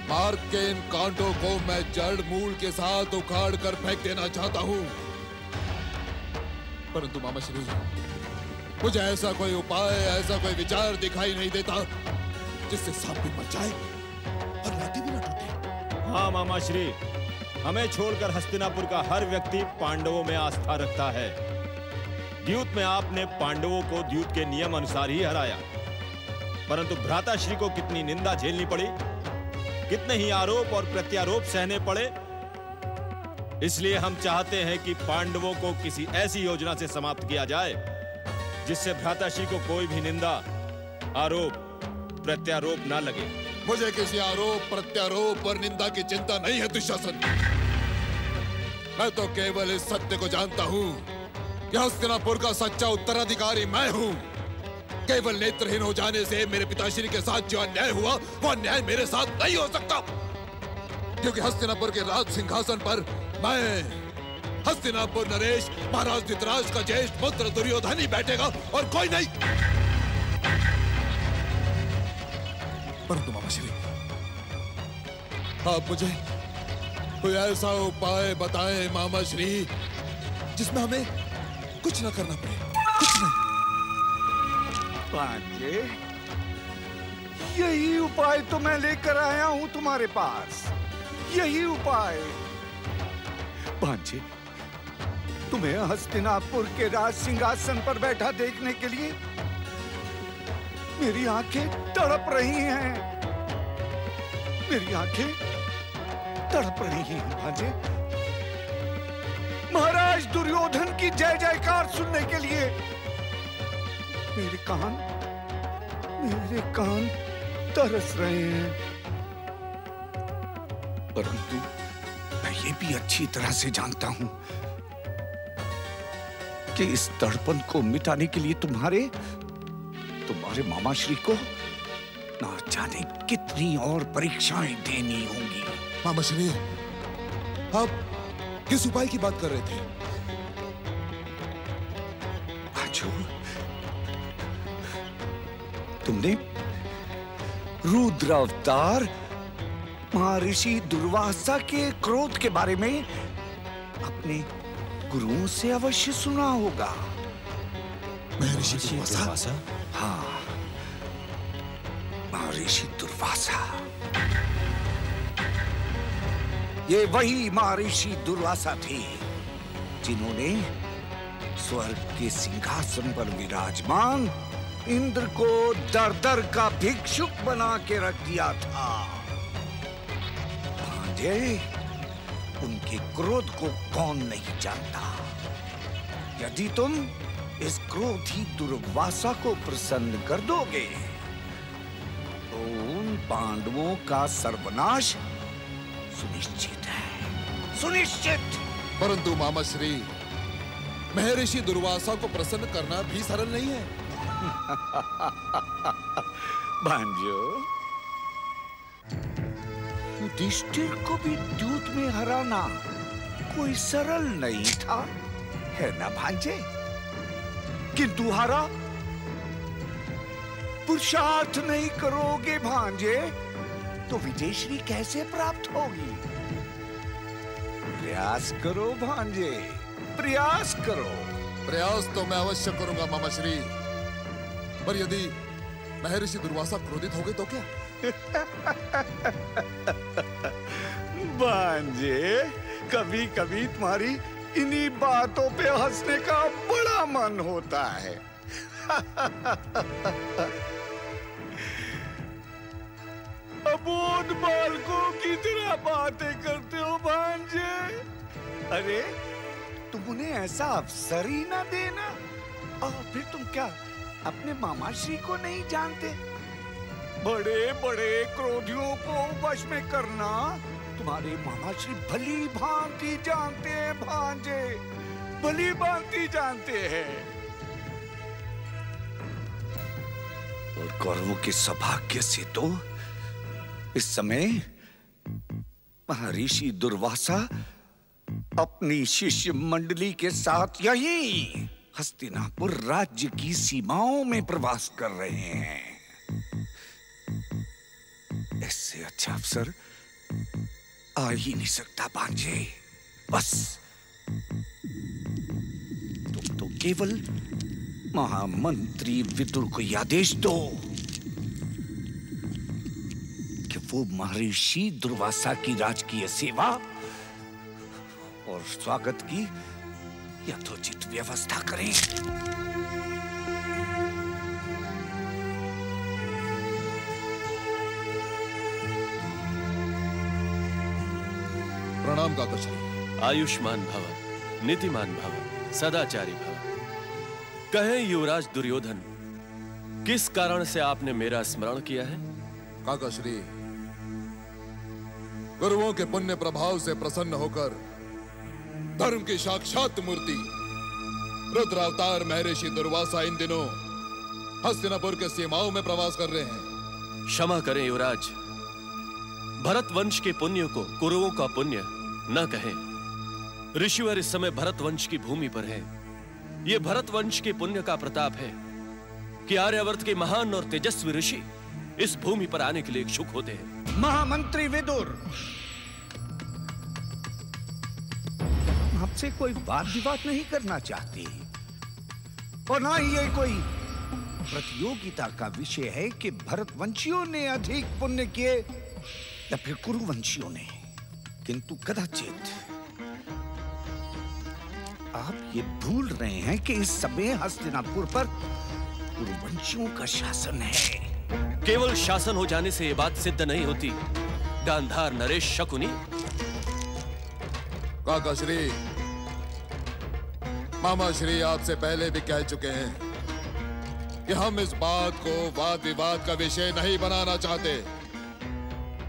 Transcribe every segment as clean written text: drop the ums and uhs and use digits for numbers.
मार्ग के इन कांटों को मैं जड़ मूल के साथ उखाड़ कर फेंक देना चाहता हूँ, परंतु मामा श्री, मुझे ऐसा कोई उपाय, ऐसा कोई विचार दिखाई नहीं देता जिससे सांप भी मर जाए और लाठी भी न टूटे। हाँ मामा श्री, हमें छोड़कर हस्तिनापुर का हर व्यक्ति पांडवों में आस्था रखता है। द्यूत में आपने पांडवों को द्यूत के नियम अनुसार ही हराया, परंतु भ्राताश्री को कितनी निंदा झेलनी पड़ी, कितने ही आरोप और प्रत्यारोप सहने पड़े। इसलिए हम चाहते हैं कि पांडवों को किसी ऐसी योजना से समाप्त किया जाए जिससे भ्राताश्री को कोई भी निंदा, आरोप, प्रत्यारोप ना लगे। मुझे किसी आरोप, प्रत्यारोप और निंदा की चिंता नहीं है दुशासन। मैं तो केवल इस सत्य को जानता हूँ कि हस्तिनापुर का सच्चा उत्तराधिकारी मैं हूँ। केवल नेत्रहीन हो जाने से मेरे पिताश्री के साथ जो अन्याय हुआ, वो अन्याय मेरे साथ नहीं हो सकता, क्योंकि हस्तिनापुर के राज सिंहासन पर मैं, हस्तिनापुर नरेश, महाराज धृतराष्ट्र का ज्येष्ठ पुत्र दुर्योधन ही बैठेगा और कोई नहीं। परंतु मामा श्री, आप मुझे कोई ऐसा उपाय बताएं मामा श्री, जिसमें हमें कुछ न करना पड़े, कुछ नहीं। भांजे, यही उपाय तो मैं लेकर आया हूं तुम्हारे पास, यही उपाय। भांजे, तुम्हें हस्तिनापुर के राज सिंहासन पर बैठा देखने के लिए मेरी आंखें तड़प रही हैं, मेरी आंखें तड़प रही हैं भांजे। महाराज दुर्योधन की जय जयकार सुनने के लिए मेरे कान तरस रहे हैं। परंतु मैं ये भी अच्छी तरह से जानता हूं कि इस तड़पन को मिटाने के लिए तुम्हारे मामाश्री को ना जाने कितनी और परीक्षाएं देनी होंगी। मामा श्री, आप किस उपाय की बात कर रहे थे? आजू, तुमने रुद्र अवतार महर्षि दुर्वासा के क्रोध के बारे में अपने गुरुओं से अवश्य सुना होगा। महर्षि दुर्वासा? हाँ, महर्षि दुर्वासा। ये वही महर्षि दुर्वासा थे जिन्होंने स्वर्ग के सिंहासन पर विराजमान इंद्र को दर दर का भिक्षुक बना के रख दिया था। भांजे, उनके क्रोध को कौन नहीं जानता। यदि तुम इस क्रोधी दुर्वासा को प्रसन्न कर दोगे तो उन पांडवों का सर्वनाश सुनिश्चित है, सुनिश्चित। परंतु मामा श्री, महर्षि दुर्वासा को प्रसन्न करना भी सरल नहीं है। भांजो, युधिष्ठिर को भी द्यूत में हराना कोई सरल नहीं था, है ना भांजे? किंतु हारा, पुरुषार्थ नहीं करोगे भांजे तो विजयश्री कैसे प्राप्त होगी? प्रयास करो भांजे, प्रयास करो। प्रयास तो मैं अवश्य करूंगा मामा श्री, पर यदि महर्षि दुर्वासा क्रोधित हो गए तो क्या? भांजे, कभी कभी तुम्हारी इन्हीं बातों पे हंसने का बड़ा मन होता है। अबोध बालकों की तरह बातें करते हो भांजे। अरे, तुम उन्हें ऐसा अवसर ही ना देना। और फिर तुम क्या अपने मामाश्री को नहीं जानते? बड़े बड़े क्रोधियों को वश में करना तुम्हारे मामाश्री भली भांति जानते हैं भांजे, भली भांति जानते हैं। और कौरवों के सौभाग्य से तो इस समय महर्षि दुर्वासा अपनी शिष्य मंडली के साथ यही हस्तिनापुर राज्य की सीमाओं में प्रवास कर रहे हैं। इससे अच्छा अवसर आ ही नहीं सकता भांजे। बस तुम तो केवल महामंत्री विदुर को यह आदेश दो कि वो महर्षि दुर्वासा की राजकीय सेवा और स्वागत की यथोचित व्यवस्था करें। प्रणाम काकाश्री। आयुष्मान भव, नीतिमान भव, सदाचारी भव। कहें युवराज दुर्योधन, किस कारण से आपने मेरा स्मरण किया है? काकाश्री, गुरुओं के पुण्य प्रभाव से प्रसन्न होकर धर्म की साक्षात मूर्ति रुद्रावतार महर्षि दुर्वासा इन दिनों हस्तिनापुर के सीमाओं में प्रवास कर रहे हैं। क्षमा करें युवराज, भरत वंश के पुण्य को कुरुओं का पुण्य न कहें। ऋषिवर इस समय भरत वंश की भूमि पर है। यह भरत वंश के पुण्य का प्रताप है कि आर्यावर्त के महान और तेजस्वी ऋषि इस भूमि पर आने के लिए इच्छुक होते हैं। महामंत्री विदुर, आपसे कोई वाद विवाद नहीं करना चाहती और ना ही ये कोई प्रतियोगिता का विषय है कि भरतवंशियों ने अधिक पुण्य किए या फिर कुरुवंशियों ने, किंतु कदाचित आप ये भूल रहे हैं कि इस समय हस्तिनापुर पर कुरुवंशियों का शासन है। केवल शासन हो जाने से यह बात सिद्ध नहीं होती गांधार नरेश शकुनी। काकाश्री, मामा श्री आपसे पहले भी कह चुके हैं कि हम इस बात को वाद विवाद का विषय नहीं बनाना चाहते।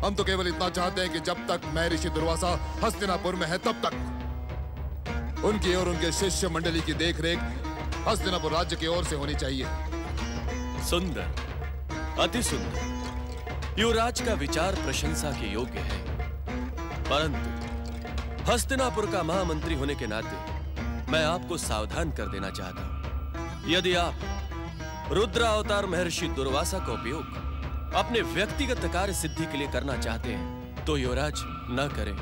हम तो केवल इतना चाहते हैं कि जब तक महर्षि दुर्वासा हस्तिनापुर में है तब तक उनकी और उनके शिष्य मंडली की देखरेख हस्तिनापुर राज्य की ओर से होनी चाहिए। सुंदर, अति सुंदर। युवराज का विचार प्रशंसा के योग्य है, परंतु हस्तिनापुर का महामंत्री होने के नाते मैं आपको सावधान कर देना चाहता हूं। यदि आप रुद्रावतार महर्षि दुर्वासा का उपयोग अपने व्यक्तिगत कार्य सिद्धि के लिए करना चाहते हैं तो युवराज न करें,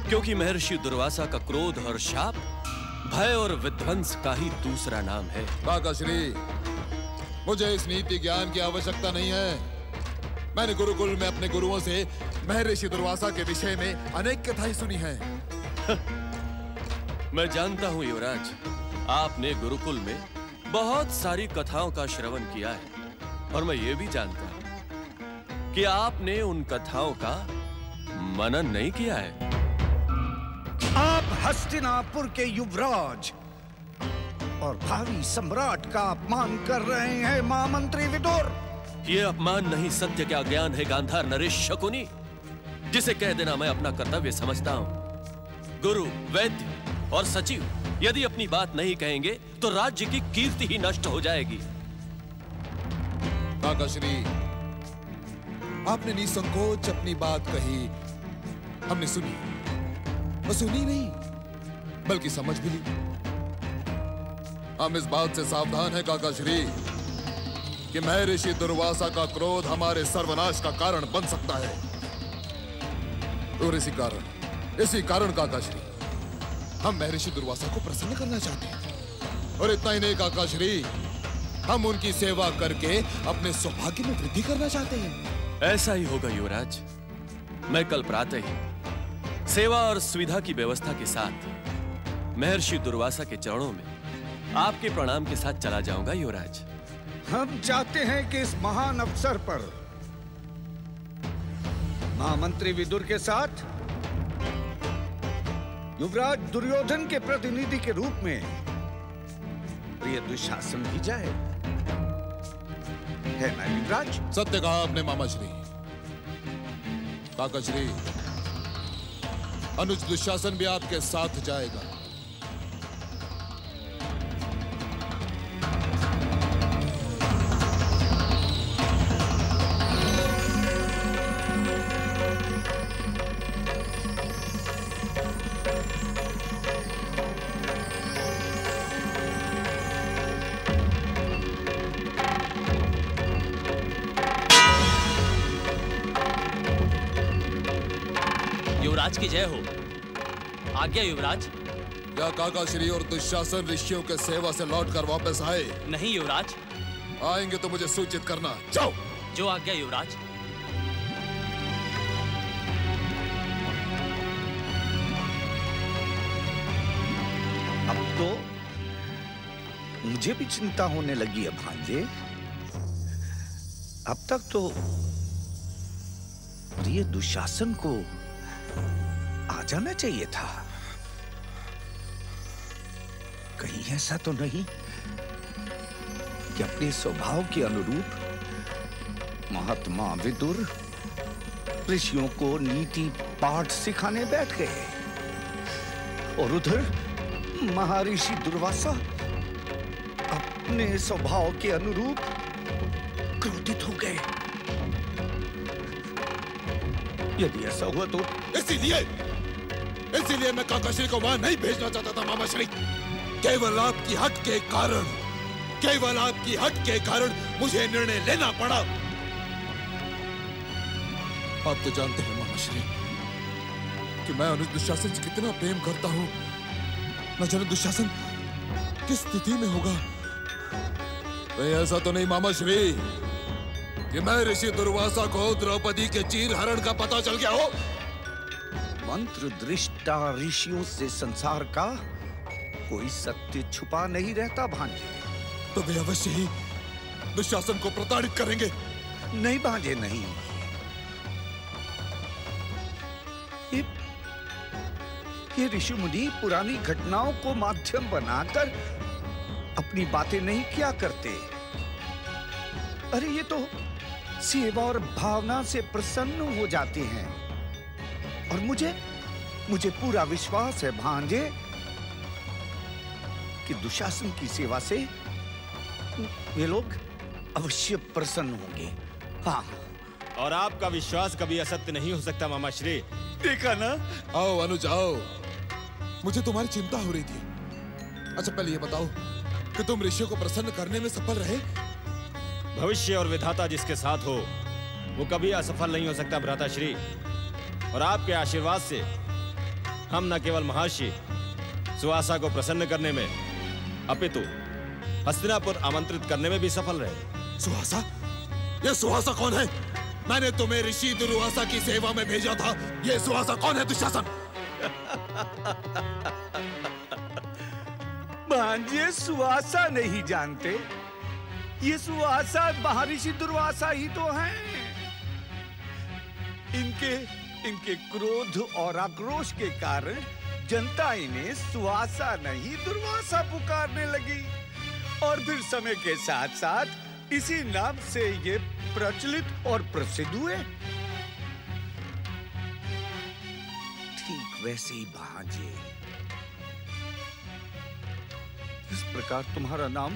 क्योंकि महर्षि दुर्वासा का क्रोध और शाप भय और विध्वंस का ही दूसरा नाम है। काकाश्री, मुझे इस नीति ज्ञान की आवश्यकता नहीं है। मैंने गुरुकुल में अपने गुरुओं से महर्षि दुर्वासा के विषय में अनेक कथाएं सुनी हैं। मैं जानता हूं युवराज, आपने गुरुकुल में बहुत सारी कथाओं का श्रवण किया है और मैं ये भी जानता हूं कि आपने उन कथाओं का मनन नहीं किया है। आप हस्तिनापुर के युवराज और भावी सम्राट का अपमान कर रहे हैं महामंत्री विदुर। ये अपमान नहीं, सत्य का ज्ञान है गांधार नरेश शकुनी, जिसे कह देना मैं अपना कर्तव्य समझता हूं। गुरु, वैद्य और सचिव यदि अपनी बात नहीं कहेंगे तो राज्य की कीर्ति ही नष्ट हो जाएगी। काकाश्री, आपने निसंकोच अपनी बात कही, हमने सुनी और सुनी नहीं बल्कि समझ भी ली। हम इस बात से सावधान हैं काकाश्री कि महर्षि दुर्वासा का क्रोध हमारे सर्वनाश का कारण बन सकता है। और इसी कारण काकाश्री हम महर्षि दुर्वासा को प्रसन्न करना चाहते हैं। और इतना ही नहीं काकाश्री, हम उनकी सेवा करके अपने सौभाग्य में वृद्धि करना चाहते हैं। ऐसा ही होगा युवराज। मैं कल प्रातः ही सेवा और सुविधा की व्यवस्था के साथ महर्षि दुर्वासा के चरणों में आपके प्रणाम के साथ चला जाऊंगा युवराज। हम चाहते हैं कि इस महान अवसर पर महामंत्री विदुर के साथ युवराज दुर्योधन के प्रतिनिधि के रूप में प्रिय दुशासन भी जाए, है ना युवराज? सत्य कहा आपने मामा श्री। काकाश्री, अनुज दुशासन भी आपके साथ जाएगा। युवराज की जय हो। आज्ञा युवराज। क्या काका श्री और दुशासन ऋषियों के सेवा से लौटकर वापस आए? नहीं युवराज। आएंगे तो मुझे सूचित करना। जाओ। जो आज्ञा युवराज। अब तो मुझे भी चिंता होने लगी है भांजे। अब तक तो प्रिय दुशासन को आ जाना चाहिए था। कहीं ऐसा तो नहीं कि अपने स्वभाव के अनुरूप महात्मा विदुर ऋषियों को नीति पाठ सिखाने बैठ गए और उधर महर्षि दुर्वासा अपने स्वभाव के अनुरूप क्रोधित हो गए। यदि ऐसा हुआ तो इसीलिए मैं काकाश्री को वहां नहीं भेजना चाहता था मामाश्री। केवल आपकी हट के कारण मुझे निर्णय लेना पड़ा। आप तो जानते हैं मामाश्री कि मैं अनुज दुशासन से कितना प्रेम करता हूं। न जाने दुशासन किस स्थिति में होगा। नहीं ऐसा तो नहीं मामाश्री कि मैं ऋषि दुर्वासा को द्रौपदी के चीर हरण का पता चल गया हो। मंत्र दृष्टा ऋषियों से संसार का कोई सत्य छुपा नहीं रहता भांजे। तो वे अवश्य ही दुशासन को प्रताड़ित करेंगे। नहीं भांजे नहीं। ये ऋषि मुनि पुरानी घटनाओं को माध्यम बनाकर अपनी बातें नहीं किया करते। अरे ये तो सेवा और भावना से प्रसन्न हो जाते हैं। और मुझे पूरा विश्वास है भांजे कि दुशासन की सेवा से वे लोग अवश्य प्रसन्न होंगे। हाँ। और आपका विश्वास कभी असत्य नहीं हो सकता मामाश्री। देखा ना। आओ अनुज आओ। मुझे तुम्हारी चिंता हो रही थी। अच्छा पहले ये बताओ कि तुम ऋषियों को प्रसन्न करने में सफल रहे? भविष्य और विधाता जिसके साथ हो वो कभी असफल नहीं हो सकता भ्राताश्री। और आपके आशीर्वाद से हम न केवल महर्षि सुवासा को प्रसन्न करने में अपितु हस्तिनापुर आमंत्रित करने में भी सफल रहे। सुहासा? ये सुहासा कौन है? मैंने तुम्हें ऋषि दुर्वासा की सेवा में भेजा था। ये सुहासा कौन है दुशासन? भांजे सुवासा नहीं जानते। ये सुवासा महर्षि दुर्वासा ही तो हैं। इनके क्रोध और आक्रोश के कारण जनता इन्हें सुवासा नहीं दुर्वासा पुकारने लगी। और फिर समय के साथ साथ इसी नाम से ये प्रचलित और प्रसिद्ध हुए। ठीक वैसे ही भांजे इस प्रकार तुम्हारा नाम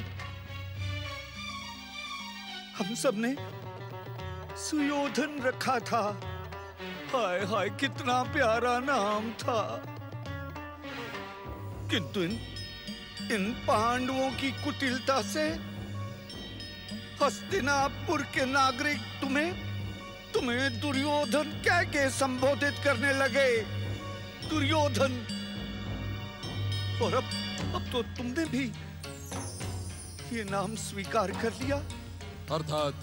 हम सब ने सुयोधन रखा था। हाय हाय कितना प्यारा नाम था। किंतु इन पांडवों की कुटिलता से हस्तिनापुर के नागरिक तुम्हें दुर्योधन कह के संबोधित करने लगे। दुर्योधन। और अब तो तुमने भी ये नाम स्वीकार कर लिया। अर्थात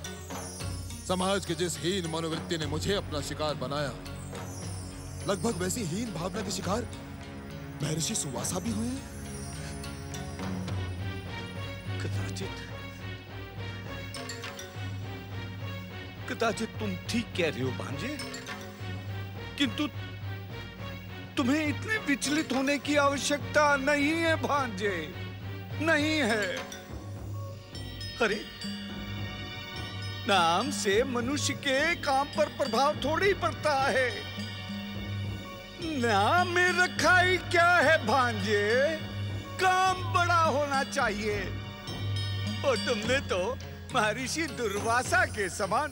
समाज के जिस हीन मनोवृत्ति ने मुझे अपना शिकार बनाया, लगभग वैसी हीन भावना के शिकार महर्षि सुवासा भी हुए हैं। कदाचित तुम ठीक कह रहे हो भांजे। किंतु तुम्हें इतने विचलित होने की आवश्यकता नहीं है भांजे। नहीं है। अरे नाम से मनुष्य के काम पर प्रभाव थोड़ी पड़ता है। नाम में रखा ही क्या है भांजे? काम बड़ा होना चाहिए। और तुमने तो महर्षि दुर्वासा के समान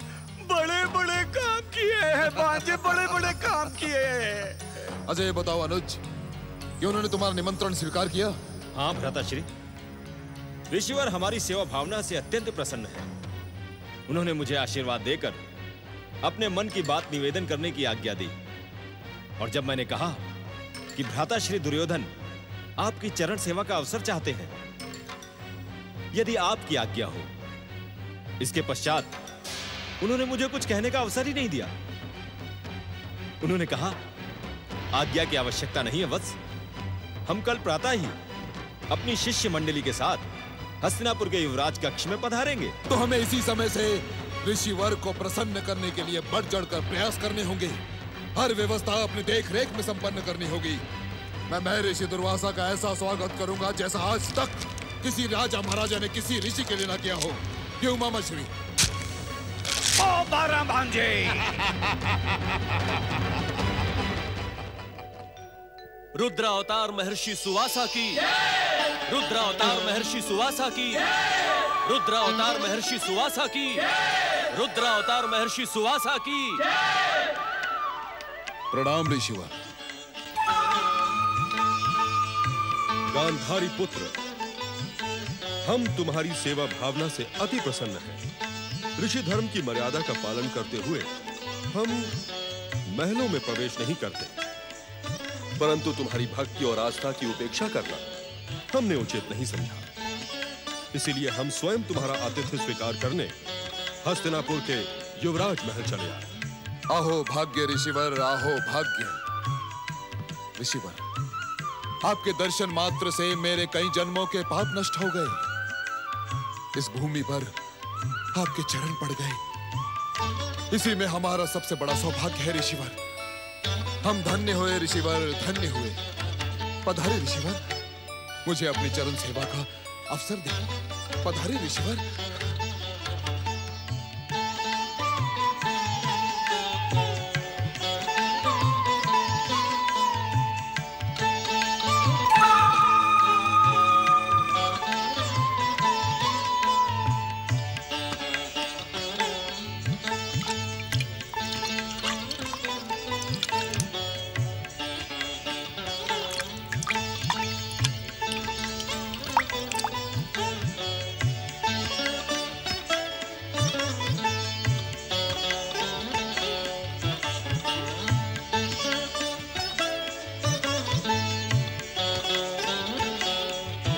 बड़े बड़े काम किए हैं भांजे। बड़े बड़े काम किए हैं। अच्छा ये बताओ अनुज कि उन्होंने तुम्हारा निमंत्रण स्वीकार किया? हाँ भ्राताश्री, ऋषिवर हमारी सेवा भावना से अत्यंत प्रसन्न है। उन्होंने मुझे आशीर्वाद देकर अपने मन की बात निवेदन करने की आज्ञा दी। और जब मैंने कहा कि भ्राता श्री दुर्योधन आपकी चरण सेवा का अवसर चाहते हैं, यदि आपकी आज्ञा हो, इसके पश्चात उन्होंने मुझे कुछ कहने का अवसर ही नहीं दिया। उन्होंने कहा, आज्ञा की आवश्यकता नहीं है वत्स, हम कल प्रातः ही अपनी शिष्य मंडली के साथ हस्तिनापुर के युवराज कक्ष में पधारेंगे। तो हमें इसी समय से ऋषिवर को प्रसन्न करने के लिए बढ़ चढ़कर प्रयास करने होंगे। हर व्यवस्था अपनी देख रेख में संपन्न करनी होगी। मैं महर्षि दुर्वासा का ऐसा स्वागत करूंगा जैसा आज तक किसी राजा महाराजा ने किसी ऋषि के लिए ना किया हो। क्यों मामा श्री? ओ बारह भांजे, रुद्रावतार महर्षि सुवासा की, रुद्रावतार महर्षि सुवासा की, रुद्रावतार महर्षि सुवासा की, रुद्रावतार महर्षि सुवासा की। प्रणाम ऋषिवर। गांधारी पुत्र, हम तुम्हारी सेवा भावना से अति प्रसन्न हैं। ऋषि धर्म की मर्यादा का पालन करते हुए हम महलों में प्रवेश नहीं करते, परंतु तुम्हारी भक्ति और आस्था की उपेक्षा करना हमने उचित नहीं समझा। इसीलिए हम स्वयं तुम्हारा आतिथ्य स्वीकार करने हस्तिनापुर के युवराज महल चले आए। आहो भाग्य ऋषिवर, आहो भाग्य। ऋषिवर, आपके दर्शन मात्र से मेरे कई जन्मों के पाप नष्ट हो गए। इस भूमि पर आपके चरण पड़ गए, इसी में हमारा सबसे बड़ा सौभाग्य है ऋषिवर। हम धन्य हुए ऋषिवर, धन्य हुए। पधारे ऋषिवर, मुझे अपनी चरण सेवा का अवसर दे। पधारे ऋषिवर।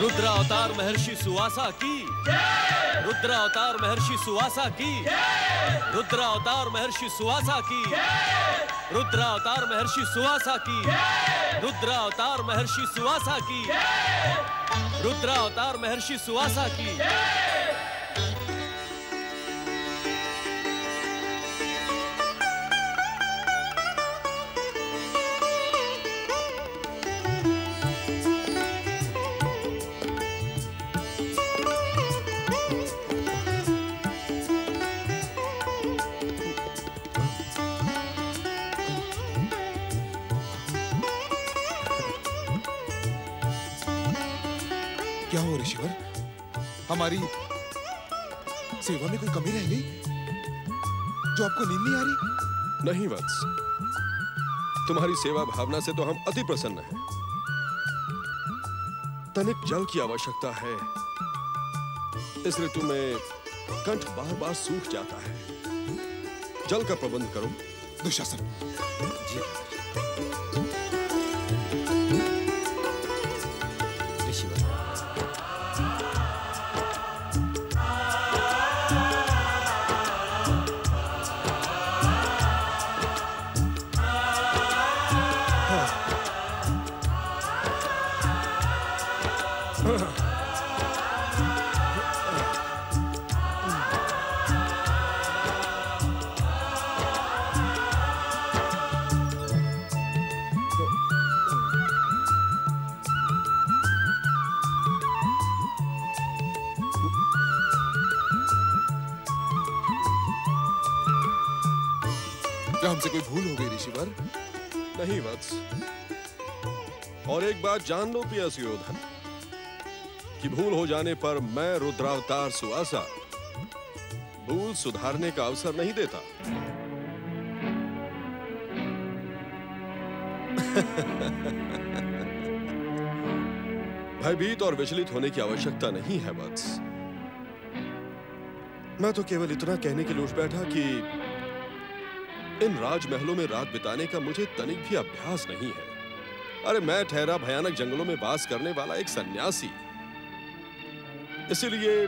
रुद्रावतार महर्षि सुवासा की, रुद्रावतार महर्षि सुवासा की, रुद्रावतार महर्षि सुवासा की, रुद्रावतार महर्षि सुवासा की, रुद्रावतार महर्षि सुवासा की, रुद्रावतार महर्षि सुवासा की। क्या हो ऋषिवर, हमारी सेवा में कोई कमी रह गई जो आपको नींद नहीं आ रही? नहीं वत्स, तुम्हारी सेवा भावना से तो हम अति प्रसन्न हैं। तनिक जल की आवश्यकता है। इस ऋतु में कंठ बार बार सूख जाता है। जल का प्रबंध करो। दुशासन। क्या हमसे कोई भूल हो गई ऋषिवर? नहीं वत्स, और एक बात जान लो प्रिय सुयोधन, कि भूल हो जाने पर मैं रुद्रावतार सुवासा भूल सुधारने का अवसर नहीं देता। भयभीत और विचलित होने की आवश्यकता नहीं है वत्स। मैं तो केवल इतना कहने के लिए उठ बैठा कि इन राजमहलों में रात बिताने का मुझे तनिक भी अभ्यास नहीं है। अरे मैं ठहरा भयानक जंगलों में वास करने वाला एक सन्यासी। इसलिए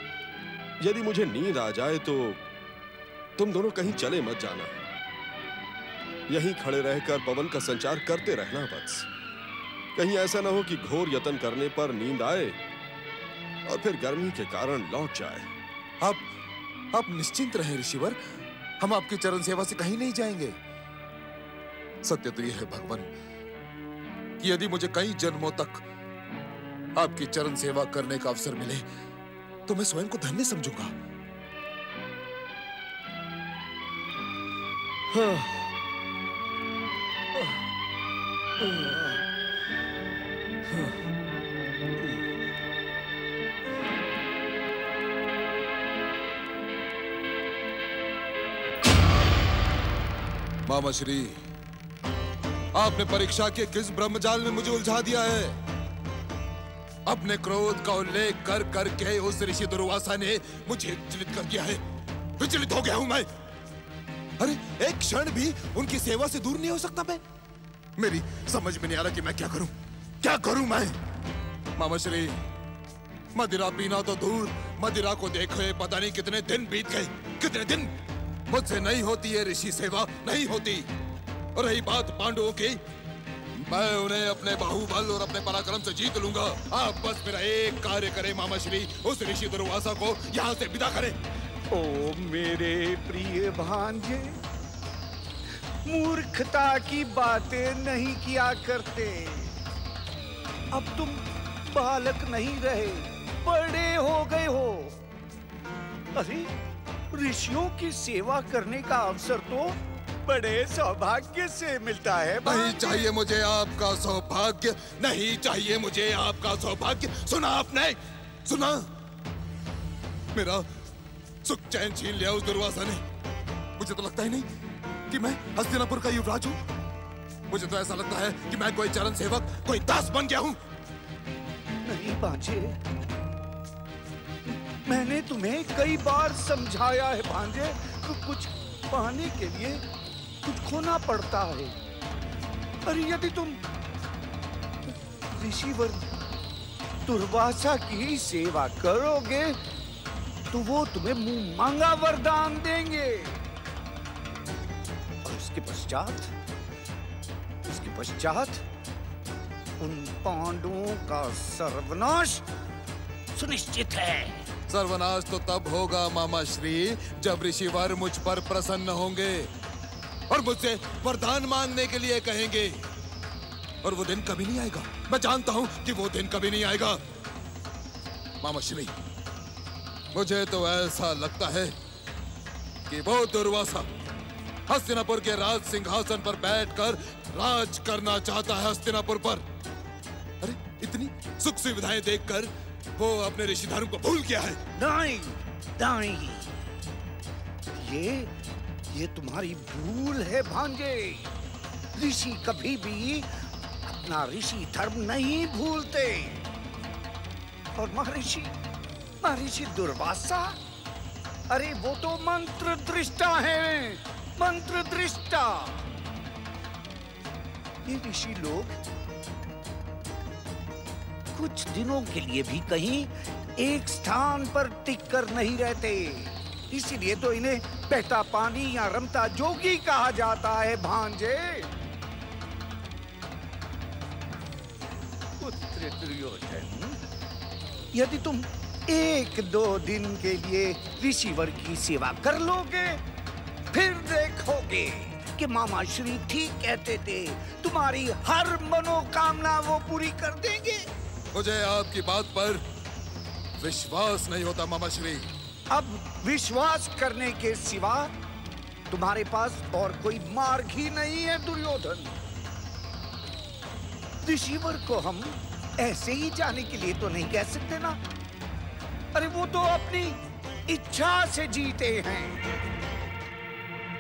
यदि मुझे नींद आ जाए तो तुम दोनों कहीं चले मत जाना। यहीं खड़े रहकर पवन का संचार करते रहना बस। कहीं ऐसा ना हो कि घोर यत्न करने पर नींद आए और फिर गर्मी के कारण लौट जाए। आप निश्चिंत रहें ऋषिवर, हम आपकी चरण सेवा से कहीं नहीं जाएंगे। सत्य तो यह है भगवान कि यदि मुझे कई जन्मों तक आपकी चरण सेवा करने का अवसर मिले तो मैं स्वयं को धन्य समझूंगा। मामा श्री, आपने परीक्षा के किस ब्रह्मजाल में मुझे उलझा दिया है? अपने क्रोध का उल्लेख कर करके उस ऋषि दुर्वासा ने मुझे विचलित कर दिया है। विचलित हो गया हूं मैं। अरे एक क्षण भी उनकी सेवा से दूर नहीं हो सकता मैं। मेरी समझ में नहीं आ रहा कि मैं क्या करूं मैं। मामा श्री, मदिरा पीना तो दूर, मदिरा को देखे पता नहीं कितने दिन बीत गए। कितने दिन मुझसे नहीं होती है ऋषि सेवा, नहीं होती। और रही बात पांडवों की, मैं उन्हें अपने बाहुबल और अपने पराक्रम से जीत लूंगा। आप बस मेरा एक कार्य करें मामा श्री, उस ऋषि दुर्वासा को यहाँ से विदा करें। ओ मेरे प्रिय भांजे, मूर्खता की बातें नहीं किया करते। अब तुम बालक नहीं रहे, बड़े हो गए हो। अरे ऋषियों की सेवा करने का अवसर तो बड़े सौभाग्य से मिलता है। नहीं चाहिए मुझे आपका सौभाग्य, नहीं चाहिए मुझे आपका सौभाग्य। सुना आपने? सुना? मेरा सुख चैन छीन लिया उस दुर्वासा ने। मुझे तो लगता ही नहीं कि मैं हस्तिनापुर का युवराज हूँ। मुझे तो ऐसा लगता है कि मैं कोई चरण सेवक, कोई दास बन गया हूँ। नहीं भांजे, मैंने तुम्हें कई बार समझाया है भांजे, कुछ पाने के लिए कुछ खोना पड़ता है। अरे यदि तुम ऋषिवर दुर्वासा की सेवा करोगे तो वो तुम्हें मुंह मांगा वरदान देंगे। और उसके पश्चात उन पांडवों का सर्वनाश सुनिश्चित है। सर्वनाश तो तब होगा मामा श्री जब ऋषिवर मुझ पर प्रसन्न होंगे और मुझसे वरदान मांगने के लिए कहेंगे। और वो दिन कभी नहीं आएगा। मैं जानता हूं कि वो दिन कभी नहीं आएगा। मामा श्री, मुझे तो ऐसा लगता है कि वो दुर्वासा हस्तिनापुर के राज सिंहासन पर बैठकर राज करना चाहता है हस्तिनापुर पर। अरे इतनी सुख सुविधाएं देखकर वो अपने ऋषि धर्म को भूल गया है। नहीं, ये तुम्हारी भूल है भांजे। ऋषि कभी भी अपना ऋषि धर्म नहीं भूलते। और महर्षि दुर्वासा, अरे वो तो मंत्र दृष्टा है, मंत्र दृष्टा। ये ऋषि लोग कुछ दिनों के लिए भी कहीं एक स्थान पर टिक कर नहीं रहते। इसीलिए तो इन्हें बहता पानी या रमता जोगी कहा जाता है भांजे। पुत्र दुर्योधन, यदि तुम 1-2 दिन के लिए ऋषिवर की सेवा कर लोगे, फिर देखोगे कि मामा श्री ठीक कहते थे, तुम्हारी हर मनोकामना वो पूरी कर देंगे। मुझे आपकी बात पर विश्वास नहीं होता मामा श्री। अब विश्वास करने के सिवा तुम्हारे पास और कोई मार्ग ही नहीं है दुर्योधन। ऋषिवर को हम ऐसे ही जाने के लिए तो नहीं कह सकते ना। अरे वो तो अपनी इच्छा से जीते हैं।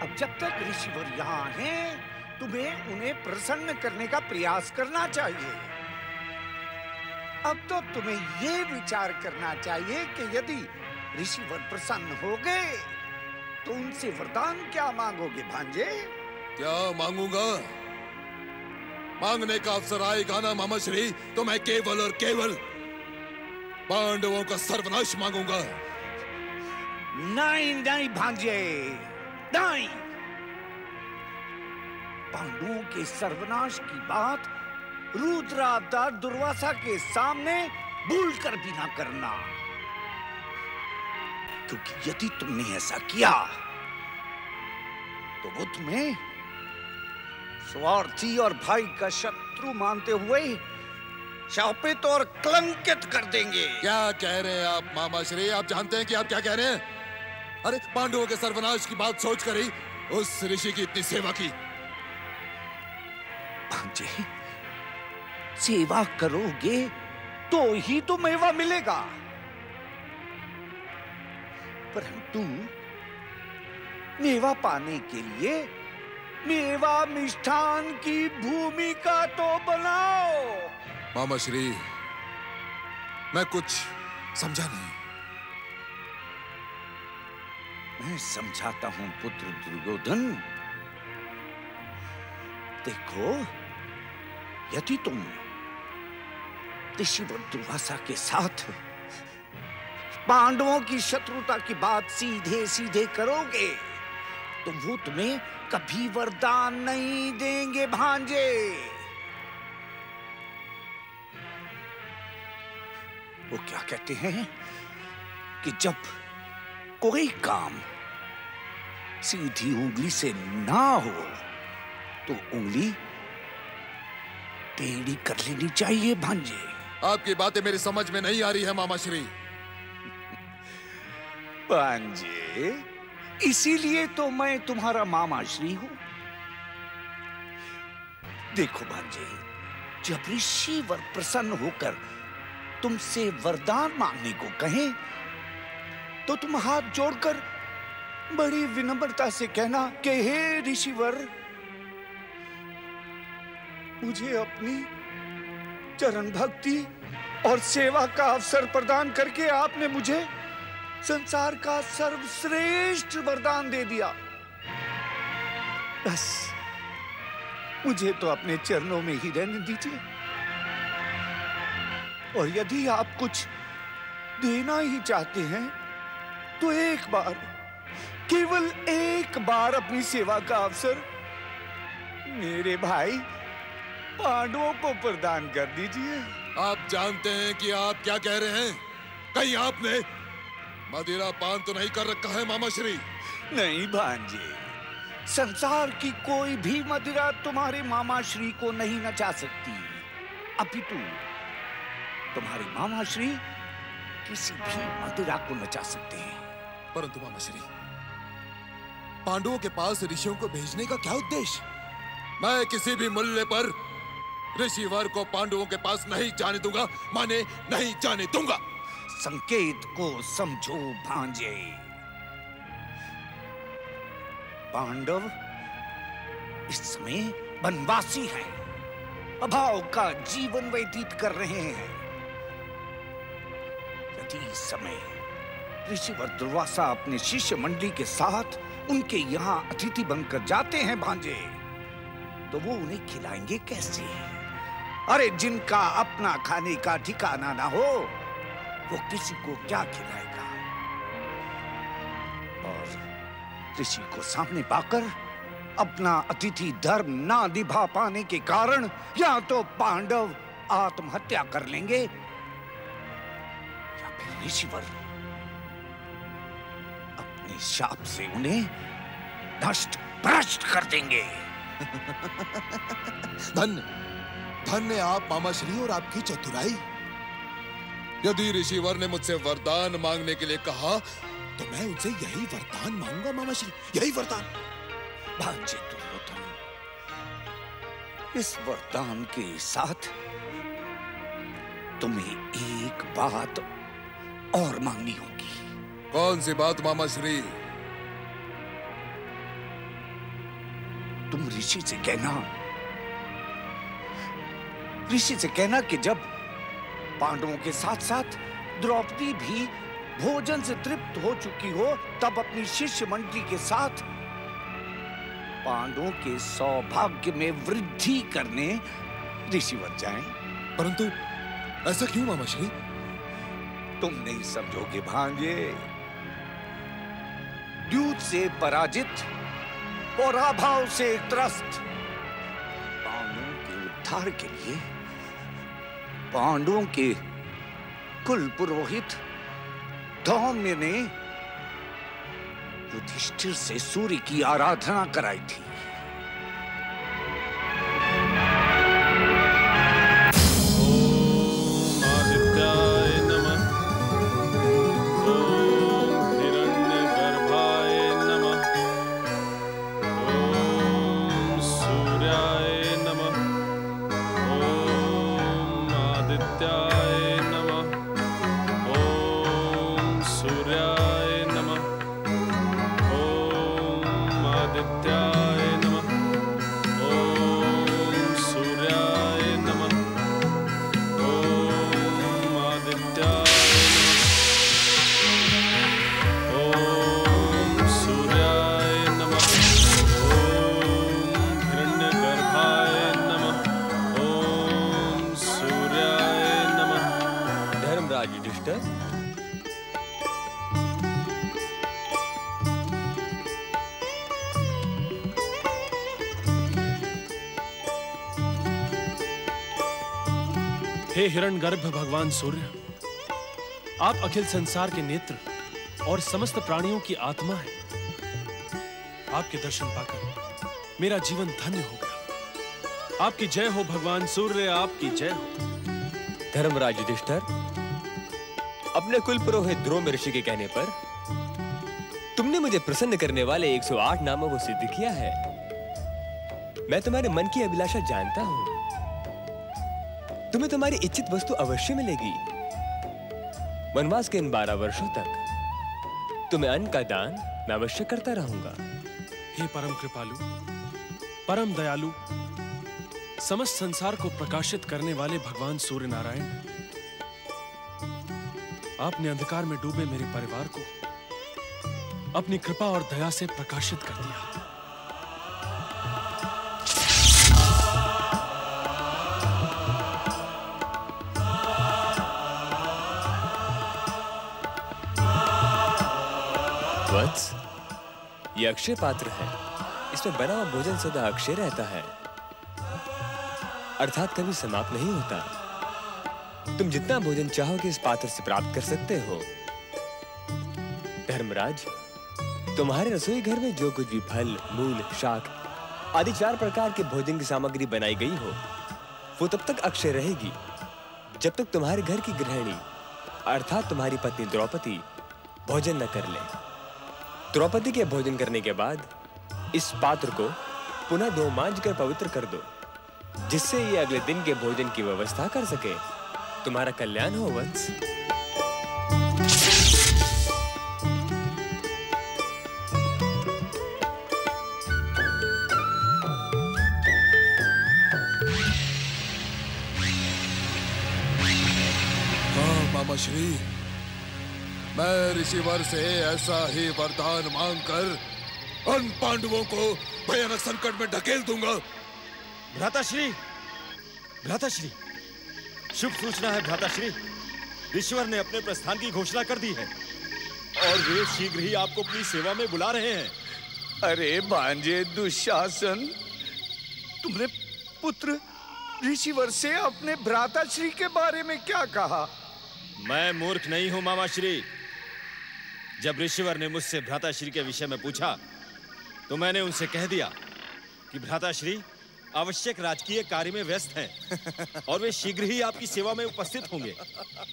अब जब तक ऋषिवर यहाँ हैं, तुम्हें उन्हें प्रसन्न करने का प्रयास करना चाहिए। अब तो तुम्हें ये विचार करना चाहिए कि यदि ऋषिवर प्रसन्न हो गए तो उनसे वरदान क्या मांगोगे भांजे? क्या मांगूंगा? मांगने का अवसर आएगा ना मामा श्री, तो मैं केवल और केवल पांडवों का सर्वनाश मांगूंगा। नहीं नहीं भांजे, नहीं। पांडवों के सर्वनाश की बात रुद्रावतार दुर्वासा के सामने भूलकर भी ना करना, क्योंकि यदि तुमने ऐसा किया तो वो तुम्हें स्वार्थी और भाई का शत्रु मानते हुए शापित और कलंकित कर देंगे। क्या कह रहे हैं आप मामा श्री? आप जानते हैं कि आप क्या कह रहे हैं? अरे पांडवों के सर्वनाश की बात सोचकर ही उस ऋषि की इतनी सेवा की। भांजे, सेवा करोगे तो ही तो मेवा मिलेगा, परंतु मेवा पाने के लिए मेवा मिष्ठान की भूमिका तो बनाओ। मामा श्री, मैं कुछ समझा नहीं। मैं समझाता हूं पुत्र दुर्योधन। देखो, यदि तुम ऋषिवर दुर्वासा के साथ पांडवों की शत्रुता की बात सीधे सीधे करोगे तो वो तुम्हें कभी वरदान नहीं देंगे भांजे। वो क्या कहते हैं कि जब कोई काम सीधी उंगली से ना हो तो उंगली टेढ़ी कर लेनी चाहिए भांजे। आपकी बातें मेरी समझ में नहीं आ रही है मामा श्री। भांजे, इसीलिए तो मैं तुम्हारा मामा श्री हूं। देखो भांजे, जब ऋषिवर प्रसन्न होकर तुमसे वरदान मांगने को कहें तो तुम हाथ जोड़कर बड़ी विनम्रता से कहना कि हे ऋषिवर, मुझे अपनी चरण भक्ति और सेवा का अवसर प्रदान करके आपने मुझे संसार का सर्वश्रेष्ठ वरदान दे दिया। बस मुझे तो अपने चरणों में ही रहने दीजिए, और यदि आप कुछ देना ही चाहते हैं तो एक बार, केवल एक बार अपनी सेवा का अवसर मेरे भाई पांडवों को प्रदान कर दीजिए। आप जानते हैं कि आप क्या कह रहे हैं? कहीं आपने मदिरा पान तो नहीं कर रखा है मामा श्री? नहीं भांजे, संसार की कोई भी मदिरा तुम्हारे मामा श्री को नहीं नचा सकती। अपितु तुम्हारे मामा श्री किसी भी मदिरा को नचा सकते हैं। परंतु मामा श्री, पांडवों के पास ऋषियों को भेजने का क्या उद्देश्य? मैं किसी भी मूल्य पर ऋषिवर को पांडवों के पास नहीं जाने दूंगा, माने नहीं जाने दूंगा। संकेत को समझो भांजे। पांडव इस समय वनवासी हैं, अभाव का जीवन व्यतीत कर रहे हैं। यदि इस समय ऋषिवर दुर्वासा अपने शिष्य मंडली के साथ उनके यहाँ अतिथि बनकर जाते हैं भांजे, तो वो उन्हें खिलाएंगे कैसे? अरे जिनका अपना खाने का ठिकाना ना हो वो किसी को क्या खिलाएगा? और ऋषि को सामने पाकर अपना अतिथि धर्म ना निभा पाने के कारण या तो पांडव आत्महत्या कर लेंगे या फिर ऋषिवर अपने शाप से उन्हें नष्ट भ्रष्ट कर देंगे। धन्य धन्य आप मामा श्री और आपकी चतुराई। यदि ऋषिवर ने मुझसे वरदान मांगने के लिए कहा तो मैं उनसे यही वरदान मांगूंगा मामा श्री, यही वरदान। भांजे दुर्योधन, इस वरदान के साथ तुम्हें एक बात और मांगनी होगी। कौन सी बात मामा श्री? तुम ऋषि से कहना कि जब पांडवों के साथ साथ द्रौपदी भी भोजन से तृप्त हो चुकी हो तब अपनी शिष्य मंडली के साथ पांडवों के सौभाग्य में वृद्धि करने ऋषिवर जाएं। परंतु ऐसा क्यों मामा श्री? तुम नहीं समझोगे भांजे। द्यूत से पराजित और अभाव से त्रस्त पांडवों के उद्धार के लिए पांडवों के कुल पुरोहित धौम्य ने युधिष्ठिर से सूर्य की आराधना कराई थी। हे हिरण्यगर्भ भगवान सूर्य, आप अखिल संसार के नेत्र और समस्त प्राणियों की आत्मा हैं। आपके दर्शन पाकर मेरा जीवन धन्य हो गया। आपकी जय हो भगवान सूर्य, आपकी जय हो। धर्मराज युधिष्ठिर, अपने कुल पुरोहित द्रोण ऋषि के कहने पर तुमने मुझे प्रसन्न करने वाले 108 नामों को सिद्ध किया है। मैं तुम्हारे मन की अभिलाषा जानता हूं। तुम्हें तुम्हारी इच्छित वस्तु अवश्य मिलेगी। वनवास के इन 12 वर्षों तक तुम्हें अन्न का दान मैं अवश्य करता रहूंगा। हे परम कृपालु, परम दयालु, समस्त संसार को प्रकाशित करने वाले भगवान सूर्य नारायण, आपने अंधकार में डूबे मेरे परिवार को अपनी कृपा और दया से प्रकाशित कर दिया। वत्स, ये अक्षय पात्र है। इसमें बना हुआ भोजन सदा अक्षय रहता है, अर्थात कभी समाप्त नहीं होता। तुम जितना भोजन चाहोगे इस पात्र से प्राप्त कर सकते हो। धर्मराज, तुम्हारे रसोई घर में जो कुछ भी फल, मूल, शाक आदि 4 प्रकार के भोजन की सामग्री बनाई गई हो, वो तब तक अक्षय रहेगी जब तक तुम्हारे घर की गृहिणी अर्थात तुम्हारी पत्नी द्रौपदी भोजन न कर ले। द्रौपदी के भोजन करने के बाद इस पात्र को पुनः धो मांज कर पवित्र कर दो, जिससे ये अगले दिन के भोजन की व्यवस्था कर सके। तुम्हारा कल्याण हो वत्स। हाँ मामा श्री, मैं ऋषिवर से ऐसा ही वरदान मांगकर उन पांडवों को भयानक संकट में ढकेल दूंगा। भ्राताश्री, भ्राताश्री, शुभ सूचना है भ्राताश्री। ऋषिवर ने अपने प्रस्थान की घोषणा कर दी है और वे शीघ्र ही आपको अपनी सेवा में बुला रहे हैं। अरे भांजे दुशासन, तुमने पुत्र ऋषिवर से अपने भ्राताश्री के बारे में क्या कहा? मैं मूर्ख नहीं हूं मामाश्री। जब ऋषिवर ने मुझसे भ्राताश्री के विषय में पूछा तो मैंने उनसे कह दिया कि भ्राताश्री आवश्यक राजकीय कार्य में व्यस्त हैं और वे शीघ्र ही आपकी सेवा में उपस्थित होंगे।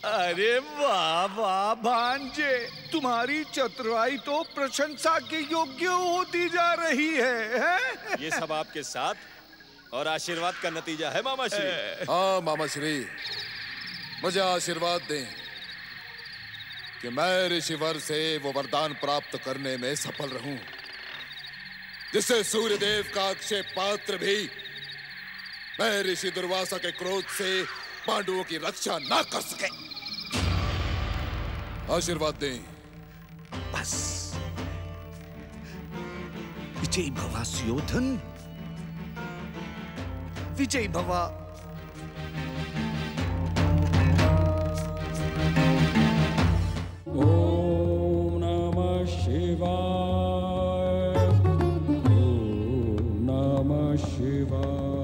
अरे वाह वाह भांजे, तुम्हारी चतुराई तो प्रशंसा के योग्य होती जा रही है? ये सब आपके साथ और आशीर्वाद का नतीजा है मामाश्री। हाँ मामाश्री, मुझे आशीर्वाद दें कि मैं ऋषिवर से वो वरदान प्राप्त करने में सफल रहूं जिससे सूर्यदेव का अक्षय पात्र भी मैं ऋषि दुर्वासा के क्रोध से पांडवों की रक्षा ना कर सके। आशीर्वाद दें। बस विजयी भवा सुयोधन, विजयी भवा। ओम नमः शिवाय, ओम नमः शिवाय।